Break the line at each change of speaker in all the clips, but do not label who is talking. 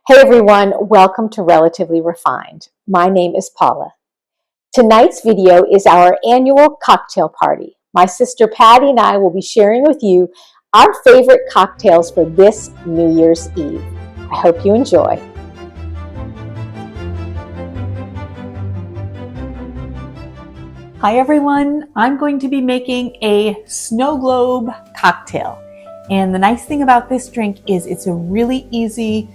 Hey everyone, welcome to Relatively Refined. My name is Paula. Tonight's video is our annual cocktail party. My sister Patty and I will be sharing with you our favorite cocktails for this New Year's Eve. I hope you enjoy.
Hi everyone, I'm going to be making a snow globe cocktail. And the nice thing about this drink is it's a really easy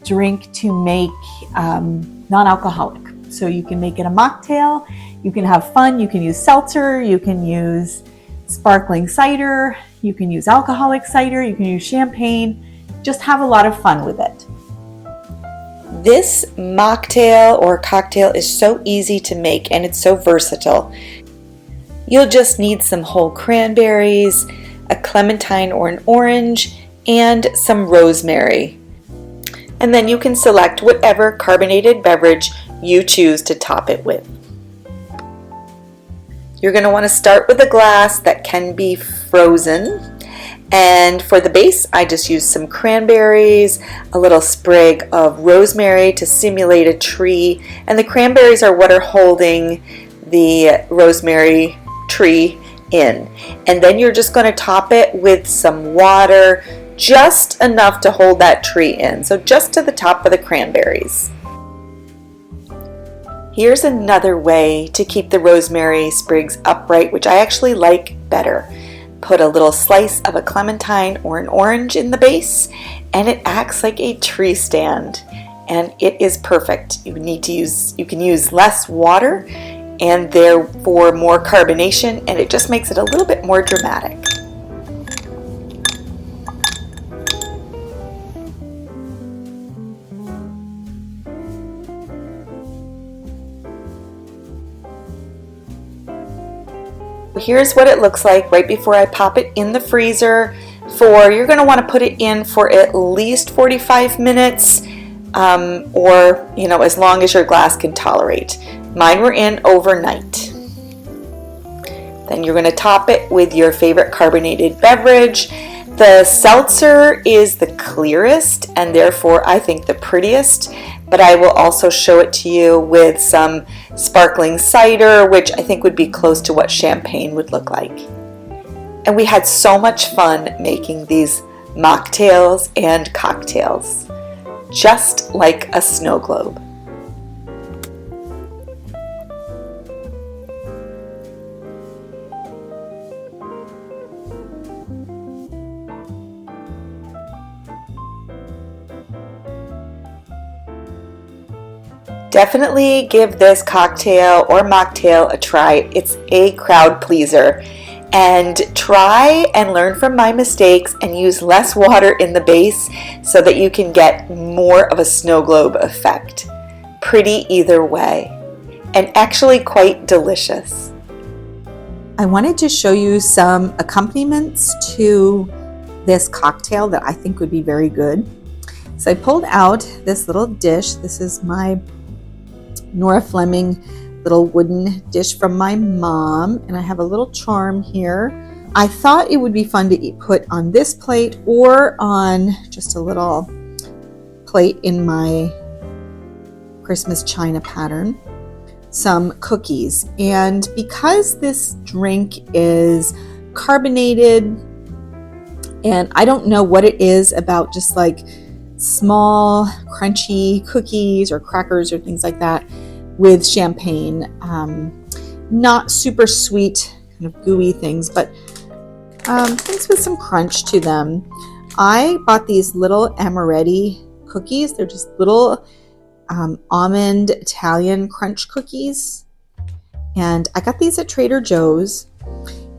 drink to make non-alcoholic. So you can make it a mocktail, you can have fun, you can use seltzer, you can use sparkling cider, you can use alcoholic cider, you can use champagne, just have a lot of fun with it.
This mocktail or cocktail is so easy to make and it's so versatile. You'll just need some whole cranberries, a clementine or an orange, and some rosemary. And then you can select whatever carbonated beverage you choose to top it with. You're going to want to start with a glass that can be frozen. And for the base, I just used some cranberries, a little sprig of rosemary to simulate a tree, and the cranberries are what are holding the rosemary tree in. And then you're just going to top it with some water, just enough to hold that tree in, so just to the top of the cranberries. Here's another way to keep the rosemary sprigs upright, which I actually like better. Put a little slice of a clementine or an orange in the base, and it acts like a tree stand, and it is perfect. You can use less water and therefore more carbonation, and it just makes it a little bit more dramatic. Here's what it looks like right before I pop it in the freezer. You're going to want to put it in for at least 45 minutes or as long as your glass can tolerate. Mine were in overnight. Then you're going to top it with your favorite carbonated beverage. The seltzer is the clearest and therefore I think the prettiest, but I will also show it to you with some sparkling cider, which I think would be close to what champagne would look like. And we had so much fun making these mocktails and cocktails, just like a snow globe. Definitely give this cocktail or mocktail a try. It's a crowd pleaser. And try and learn from my mistakes and use less water in the base so that you can get more of a snow globe effect. Pretty either way, and actually quite delicious.
I wanted to show you some accompaniments to this cocktail that I think would be very good. So I pulled out this little dish. This is my Nora Fleming little wooden dish from my mom, and I have a little charm here. I thought it would be fun to put on this plate or on just a little plate in my Christmas china pattern, some cookies. And because this drink is carbonated, and I don't know what it is about just like small crunchy cookies or crackers or things like that with champagne, not super sweet kind of gooey things, but things with some crunch to them. I bought these little amaretti cookies. They're just little almond Italian crunch cookies, and I got these at Trader Joe's.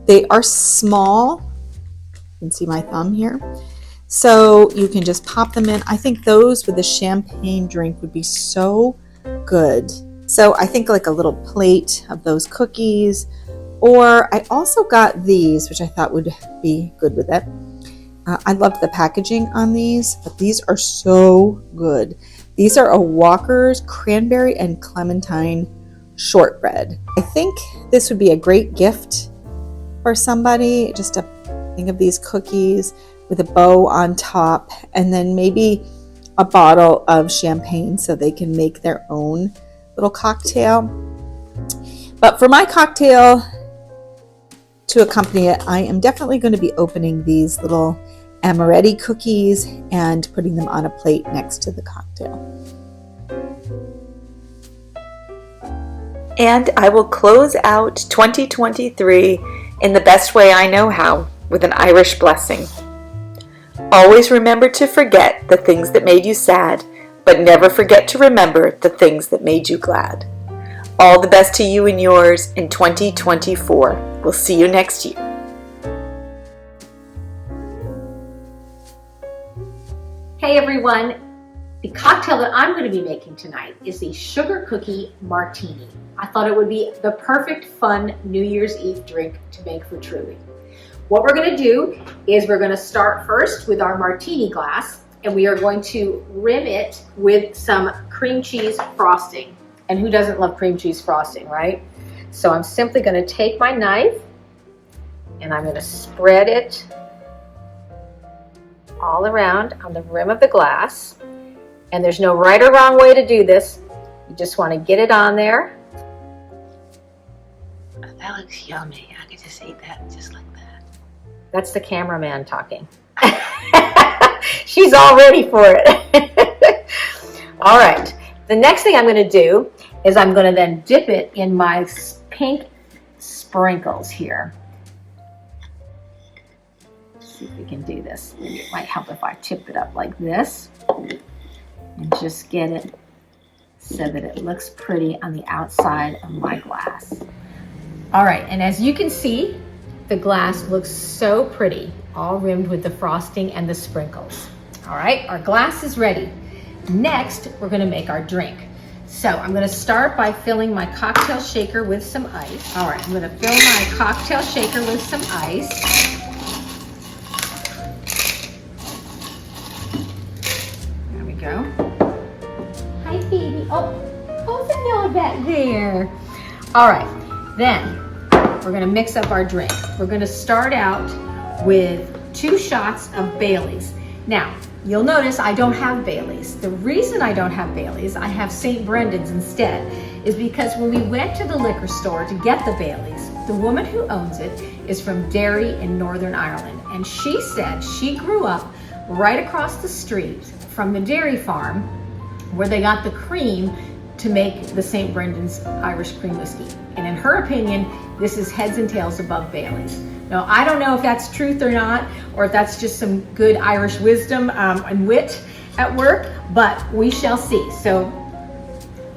They are small. You can see my thumb here. So you can just pop them in. I think those with a champagne drink would be so good. So I think like a little plate of those cookies, or I also got these, which I thought would be good with it. I loved the packaging on these, but these are so good. These are a Walker's cranberry and clementine shortbread. I think this would be a great gift for somebody, just to think of these cookies with a bow on top, and then maybe a bottle of champagne so they can make their own little cocktail. But for my cocktail to accompany it, I am definitely going to be opening these little amaretti cookies and putting them on a plate next to the cocktail.
And I will close out 2023 in the best way I know how, with an Irish blessing. Always remember to forget the things that made you sad, but never forget to remember the things that made you glad. All the best to you and yours in 2024. We'll see you next year.
Hey everyone, the cocktail that I'm going to be making tonight is the sugar cookie martini. I thought it would be the perfect fun New Year's Eve drink to make for Truly. What we're going to do is we're going to start first with our martini glass, and we are going to rim it with some cream cheese frosting. And who doesn't love cream cheese frosting, right? So I'm simply going to take my knife and I'm going to spread it all around on the rim of the glass. And there's no right or wrong way to do this. You just want to get it on there.
That looks yummy. I could just eat that just like that.
That's the cameraman talking. She's all ready for it. All right. The next thing I'm going to do is I'm going to then dip it in my pink sprinkles here. Let's see if we can do this. Maybe it might help if I tip it up like this and just get it so that it looks pretty on the outside of my glass. All right, and as you can see, the glass looks so pretty, all rimmed with the frosting and the sprinkles. All right, our glass is ready. Next, we're gonna make our drink. So I'm gonna start by filling my cocktail shaker with some ice. All right, I'm gonna fill my cocktail shaker with some ice. There we go. Hi, Phoebe. Oh, Vanilla back there. All right. Then we're going to mix up our drink. We're going to start out with 2 shots of Bailey's. Now, you'll notice I don't have Bailey's. The reason I don't have Bailey's, I have St. Brendan's instead, is because when we went to the liquor store to get the Bailey's, the woman who owns it is from Derry in Northern Ireland. And she said she grew up right across the street from the dairy farm where they got the cream to make the St. Brendan's Irish cream whiskey. And in her opinion, this is heads and tails above Bailey's. Now, I don't know if that's truth or not, or if that's just some good Irish wisdom and wit at work, but we shall see. So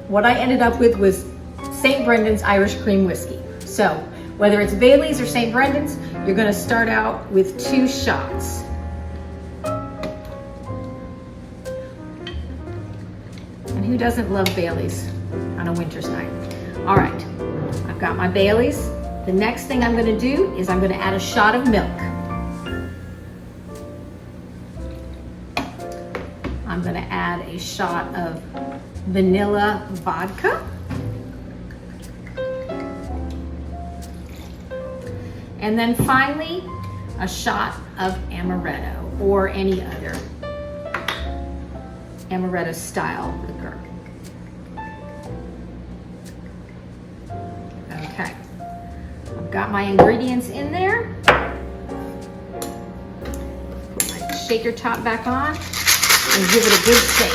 what I ended up with was St. Brendan's Irish cream whiskey. So whether it's Bailey's or St. Brendan's, you're gonna start out with 2 shots. And who doesn't love Bailey's on a winter's night? All right, I've got my Bailey's. The next thing I'm gonna do is I'm gonna add a shot of milk. I'm gonna add a shot of vanilla vodka. And then finally, a shot of amaretto or any other amaretto style liquor. Okay, I've got my ingredients in there. Put my shaker top back on and give it a good shake.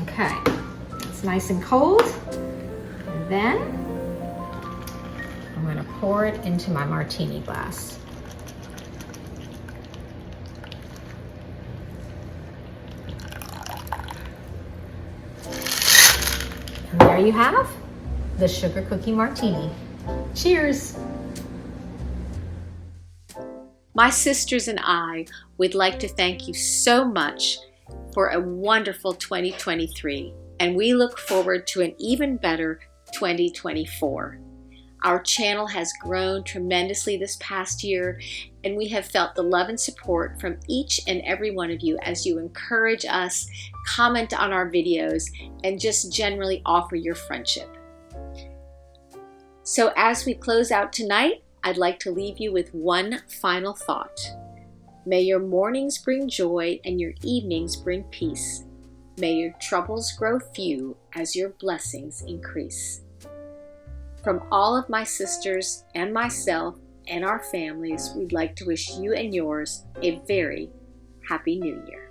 Okay, it's nice and cold. And then I'm going to pour it into my martini glass. And there you have the sugar cookie martini. Cheers!
My sisters and I would like to thank you so much for a wonderful 2023, and we look forward to an even better 2024. Our channel has grown tremendously this past year, and we have felt the love and support from each and every one of you as you encourage us, comment on our videos, and just generally offer your friendship. So as we close out tonight, I'd like to leave you with one final thought. May your mornings bring joy and your evenings bring peace. May your troubles grow few as your blessings increase. From all of my sisters and myself and our families, we'd like to wish you and yours a very Happy New Year.